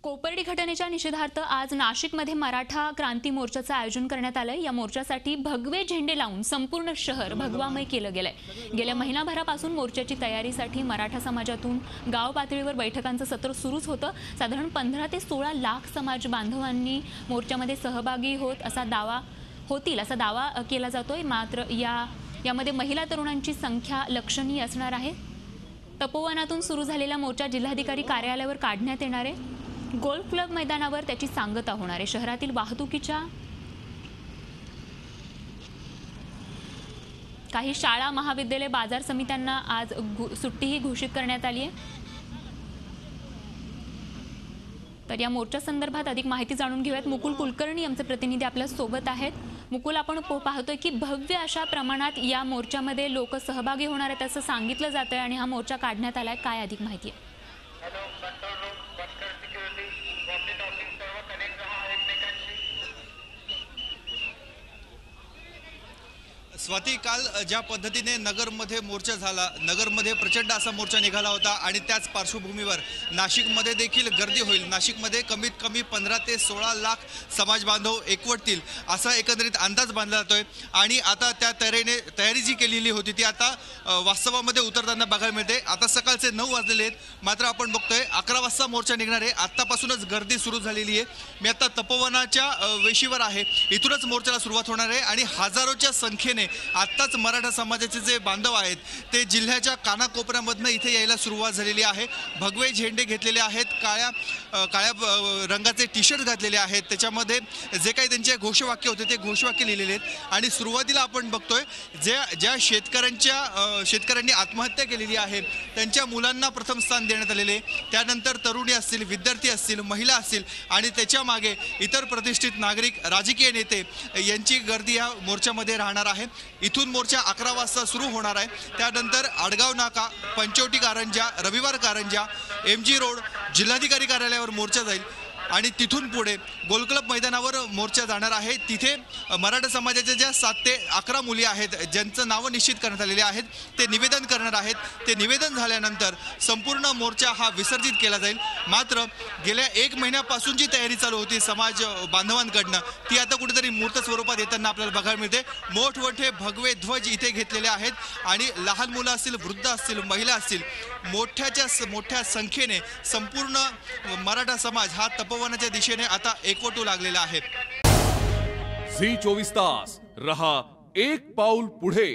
कोपर्डी घटनेच्या निषेधार्थ आज नाशिकमध्ये मराठा क्रांती मोर्चाचं आयोजन करण्यात आलंय। या मोर्चासाठी भगवे झेंडे लावून संपूर्ण शहर भगवामय केलं गेलंय। गेल्या महिनाभरापासून मोर्चाची तयारीसाठी मराठा समाजातून गाव पातळीवर बैठकांचं सत्र सुरूच होतं। साधारण 15 ते 16 लाख समाज बांधवांनी मोर्चामध्ये सहभागी असा दावा केला जातोय। मात्र यामध्ये महिला तरुणांची संख्या लक्षणीय असणार आहे। तपोवनातून सुरू झालेला मोर्चा जिल्हाधिकारी कार्यालयावर काढण्यात येणार आहे। गोल्फ क्लब मैदानावर त्याची सांगता होणार आहे। शहरातील वाहतुकीच्या काही शाळा, महाविद्यालय, बाजार समित्यांना आज सुट्टीही घोषित करण्यात आली आहे। तर या मोर्चा संदर्भात अधिक माहिती जाणून घेऊयात। मुकुल कुलकर्णी आमचे प्रतिनिधी आपल्या सोबत आहेत। मुकुल, आपण पाहतोय की भव्य अशा प्रमाणात या मोर्चामध्ये लोक सहभागी होणार आहेत असं सांगितलं जातंय आणि हा मोर्चा काढण्यात आलाय। काय अधिक माहिती आहे? स्वाती, काल ज्या पद्धतीने नगरमध्ये मोर्चा झाला, नगरमध्ये प्रचंड असा मोर्चा निघाला होता आणि त्याच पार्श्वभूमीवर नाशिकमध्ये देखील गर्दी होईल। नाशिकमध्ये कमीत कमी 15 ते 16 लाख समाज बांधव एकवटतील असा एकंदरीत अंदाज बांधला जातोय आणि आता त्या तयारी जी केलेली होती ती आता वास्तवामध्ये उतरताना बघायला मिळते। आता सकाळचे 9 वाजलेले आहेत, मात्र आपण बघतोय 11 वाजता मोर्चा निघणार आहे। आत्तापासूनच गर्दी सुरू झालेली आहे। मी आता तपोवनाच्या वेशीवर आहे, इथूनच मोर्चाला सुरुवात होणार आहे आणि हजारोच्या संख्येने आत्ताच मराठा समाजाचे जे बांधव आहेत ते जिल्ह्याच्या कानाकोपऱ्यामधनं इथे यायला सुरुवात झालेली आहे। भगवे झेंडे घेतलेले आहेत, काळ्या रंगाचे टी शर्ट घातलेले आहेत, त्याच्यामध्ये जे काही त्यांचे घोषवाक्य होते ते घोषवाक्य लिहिलेले आहेत। आणि सुरुवातीला आपण बघतोय ज्या शेतकऱ्यांनी आत्महत्या केलेली आहे त्यांच्या मुलांना प्रथम स्थान देण्यात आलेले, त्यानंतर तरुणी असतील, विद्यार्थी असतील, महिला असतील आणि त्याच्या मागे इतर प्रतिष्ठित नागरिक, राजकीय नेते यांची गर्दी या मोर्चामध्ये राहणार आहे। इथून मोर्चा 11 वाजता सुरू होणार आहे। त्यानंतर आडगाव नाका, पंचवटी कारंजा, रविवार कारंजा, MG रोड, जिल्हाधिकारी कार्यालयावर मोर्चा जाईल आणि तिथून पुढे गोल्फ क्लब मैदानावर मोर्चा जाणार आहे। तिथे मराठा समाजाच्या ज्या 7 ते 11 मुली आहेत ज्यांचं नावं निश्चित करण्यात आलेले आहेत ते निवेदन करणार आहेत। ते निवेदन झाल्यानंतर संपूर्ण मोर्चा हा विसर्जित केला जाईल। मात्र गेल्या 1 महिन्यापासून जी तयारी चालू होती समाज बांधवांकडनं ती आता कुठेतरी मूर्त स्वरूपात येताना आपल्याला बघायला मिळते। मोठमोठे भगवे ध्वज इथे घेतलेले आहेत आणि लहान मुलं असतील, वृद्ध असतील, महिला असतील, मोठ्या संख्येने संपूर्ण मराठा समाज हा तपोवनाच्या दिशेने आता एकवटू लागलेला आहे। झी 24 तास रहा एक पाऊल पुढे।